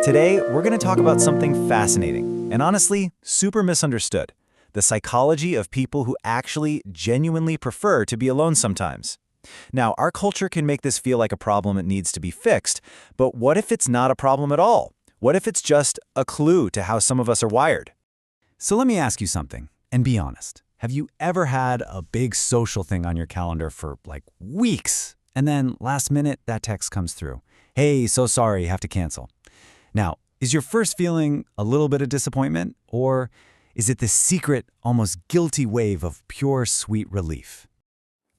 Today, we're going to talk about something fascinating and honestly, super misunderstood: the psychology of people who actually genuinely prefer to be alone sometimes. Now, our culture can make this feel like a problem that needs to be fixed, but what if it's not a problem at all? What if it's just a clue to how some of us are wired? So let me ask you something, and be honest. Have you ever had a big social thing on your calendar for like weeks, and then last minute that text comes through? Hey, so sorry, have to cancel. Now, is your first feeling a little bit of disappointment, or is it this secret, almost guilty wave of pure, sweet relief?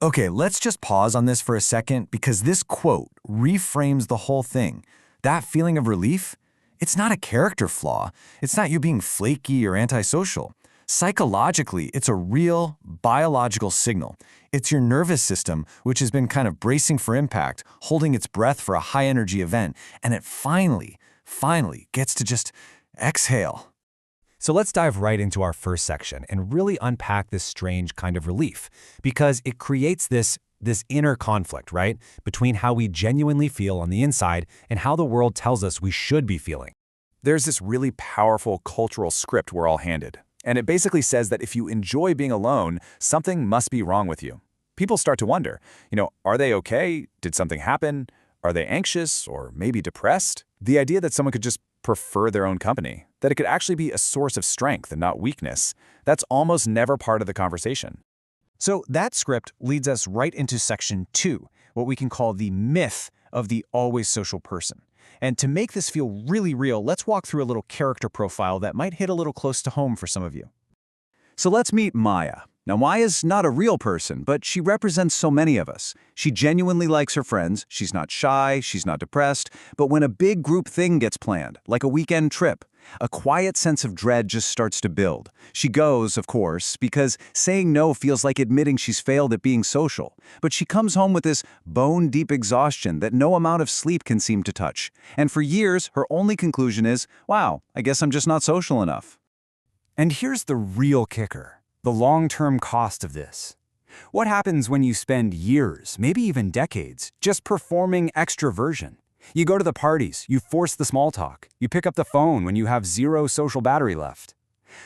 Okay, let's just pause on this for a second because this quote reframes the whole thing. That feeling of relief? It's not a character flaw. It's not you being flaky or antisocial. Psychologically, it's a real biological signal. It's your nervous system, which has been kind of bracing for impact, holding its breath for a high-energy event, and it finally gets to just exhale. So let's dive right into our first section and really unpack this strange kind of relief, because it creates this inner conflict, right, between how we genuinely feel on the inside and how the world tells us we should be feeling. There's this really powerful cultural script we're all handed, and it basically says that if you enjoy being alone, something must be wrong with you. People start to wonder, are they okay? Did something happen? Are they anxious or maybe depressed? The idea that someone could just prefer their own company, that it could actually be a source of strength and not weakness, that's almost never part of the conversation. So that script leads us right into section 2, what we can call the myth of the always social person. And to make this feel really real, let's walk through a little character profile that might hit a little close to home for some of you. So let's meet Maya. Now, Maya's not a real person, but she represents so many of us. She genuinely likes her friends, she's not shy, she's not depressed, but when a big group thing gets planned, like a weekend trip, a quiet sense of dread just starts to build. She goes, of course, because saying no feels like admitting she's failed at being social, but she comes home with this bone-deep exhaustion that no amount of sleep can seem to touch. And for years, her only conclusion is, wow, I guess I'm just not social enough. And here's the real kicker: the long-term cost of this. What happens when you spend years, maybe even decades, just performing extroversion? You go to the parties, you force the small talk, you pick up the phone when you have zero social battery left.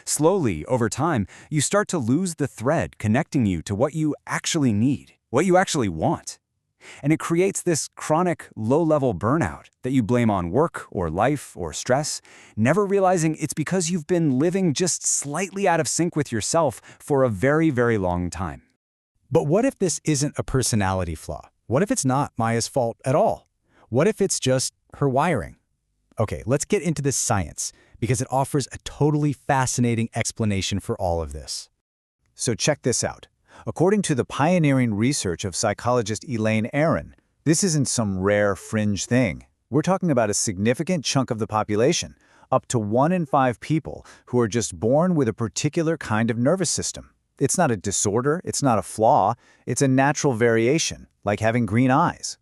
Slowly, over time, you start to lose the thread connecting you to what you actually need, what you actually want. And it creates this chronic, low-level burnout that you blame on work or life or stress, never realizing it's because you've been living just slightly out of sync with yourself for a very, very long time. But what if this isn't a personality flaw? What if it's not Maya's fault at all? What if it's just her wiring? Okay, let's get into this science, because it offers a totally fascinating explanation for all of this. So check this out. According to the pioneering research of psychologist Elaine Aron, this isn't some rare fringe thing. We're talking about a significant chunk of the population, up to 1 in 5 people who are just born with a particular kind of nervous system. It's not a disorder, it's not a flaw, it's a natural variation, like having green eyes.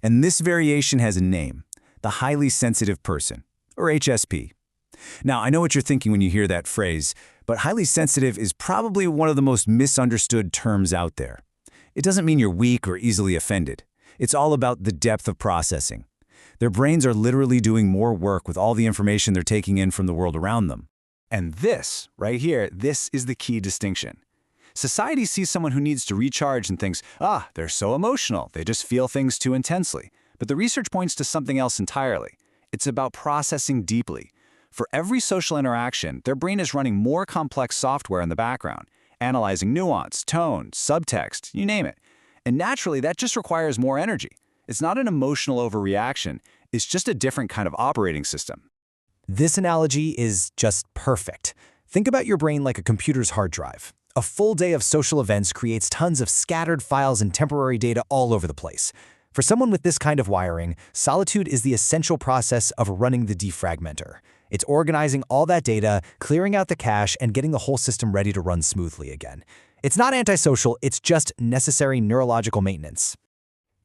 And this variation has a name: the highly sensitive person, or HSP. Now, I know what you're thinking when you hear that phrase, but highly sensitive is probably one of the most misunderstood terms out there. It doesn't mean you're weak or easily offended. It's all about the depth of processing. Their brains are literally doing more work with all the information they're taking in from the world around them. And this, right here, this is the key distinction. Society sees someone who needs to recharge and thinks, they're so emotional, they just feel things too intensely. But the research points to something else entirely. It's about processing deeply. For every social interaction, their brain is running more complex software in the background, analyzing nuance, tone, subtext, you name it. And naturally, that just requires more energy. It's not an emotional overreaction, it's just a different kind of operating system. This analogy is just perfect. Think about your brain like a computer's hard drive. A full day of social events creates tons of scattered files and temporary data all over the place. For someone with this kind of wiring, solitude is the essential process of running the defragmenter. It's organizing all that data, clearing out the cache, and getting the whole system ready to run smoothly again. It's not antisocial, it's just necessary neurological maintenance.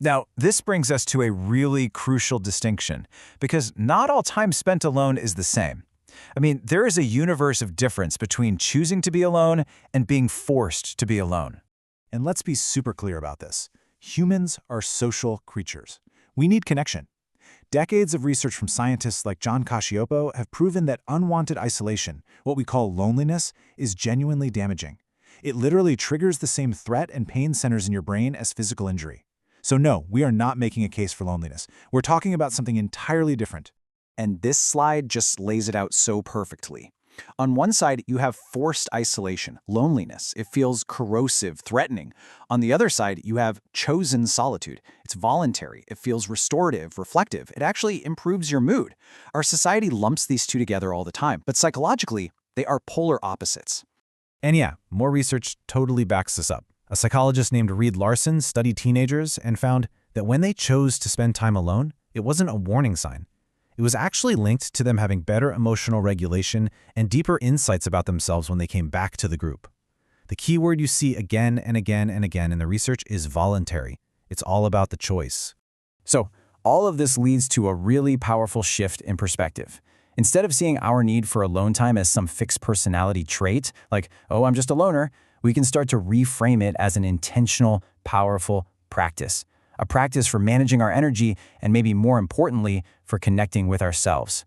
Now, this brings us to a really crucial distinction, because not all time spent alone is the same. I mean, there is a universe of difference between choosing to be alone and being forced to be alone. And let's be super clear about this. Humans are social creatures. We need connection. Decades of research from scientists like John Cacioppo have proven that unwanted isolation, what we call loneliness, is genuinely damaging. It literally triggers the same threat and pain centers in your brain as physical injury. So no, we are not making a case for loneliness. We're talking about something entirely different. And this slide just lays it out so perfectly. On one side, you have forced isolation, loneliness. It feels corrosive, threatening. On the other side, you have chosen solitude. It's voluntary. It feels restorative, reflective. It actually improves your mood. Our society lumps these two together all the time, but psychologically, they are polar opposites. And yeah, more research totally backs this up. A psychologist named Reed Larson studied teenagers and found that when they chose to spend time alone, it wasn't a warning sign. It was actually linked to them having better emotional regulation and deeper insights about themselves when they came back to the group. The key word you see again and again and again in the research is voluntary. It's all about the choice. So, all of this leads to a really powerful shift in perspective. Instead of seeing our need for alone time as some fixed personality trait, like, oh, I'm just a loner, we can start to reframe it as an intentional, powerful practice. A practice for managing our energy and maybe more importantly, for connecting with ourselves.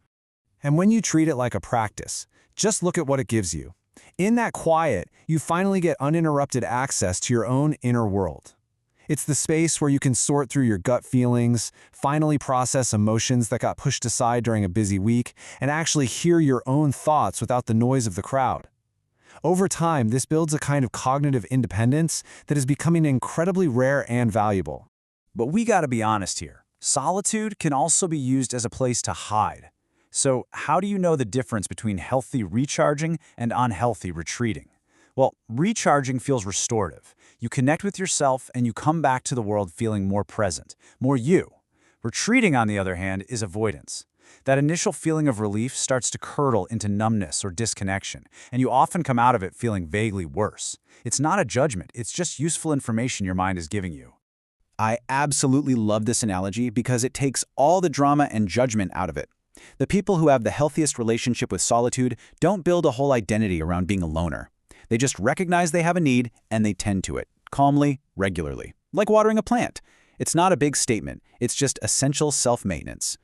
And when you treat it like a practice, just look at what it gives you. In that quiet, you finally get uninterrupted access to your own inner world. It's the space where you can sort through your gut feelings, finally process emotions that got pushed aside during a busy week, and actually hear your own thoughts without the noise of the crowd. Over time, this builds a kind of cognitive independence that is becoming incredibly rare and valuable. But we gotta be honest here. Solitude can also be used as a place to hide. So how do you know the difference between healthy recharging and unhealthy retreating? Well, recharging feels restorative. You connect with yourself and you come back to the world feeling more present, more you. Retreating, on the other hand, is avoidance. That initial feeling of relief starts to curdle into numbness or disconnection, and you often come out of it feeling vaguely worse. It's not a judgment, it's just useful information your mind is giving you. I absolutely love this analogy because it takes all the drama and judgment out of it. The people who have the healthiest relationship with solitude don't build a whole identity around being a loner. They just recognize they have a need and they tend to it, calmly, regularly. Like watering a plant. It's not a big statement, it's just essential self-maintenance.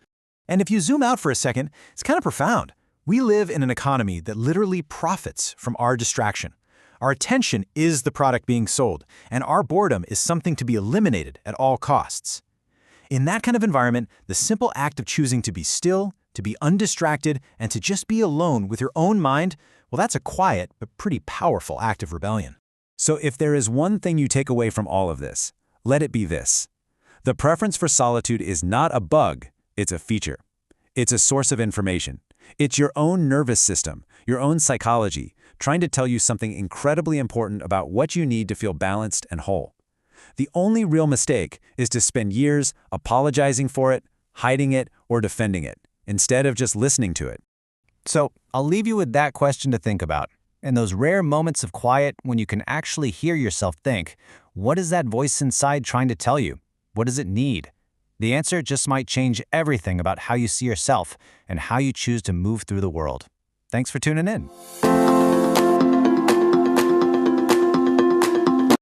And if you zoom out for a second, it's kind of profound. We live in an economy that literally profits from our distraction. Our attention is the product being sold, and our boredom is something to be eliminated at all costs. In that kind of environment, the simple act of choosing to be still, to be undistracted, and to just be alone with your own mind, well, that's a quiet but pretty powerful act of rebellion. So if there is one thing you take away from all of this, let it be this. The preference for solitude is not a bug, it's a feature. It's a source of information. It's your own nervous system, your own psychology, trying to tell you something incredibly important about what you need to feel balanced and whole. The only real mistake is to spend years apologizing for it, hiding it, or defending it, instead of just listening to it. So I'll leave you with that question to think about. In those rare moments of quiet when you can actually hear yourself think, what is that voice inside trying to tell you? What does it need? The answer just might change everything about how you see yourself and how you choose to move through the world. Thanks for tuning in.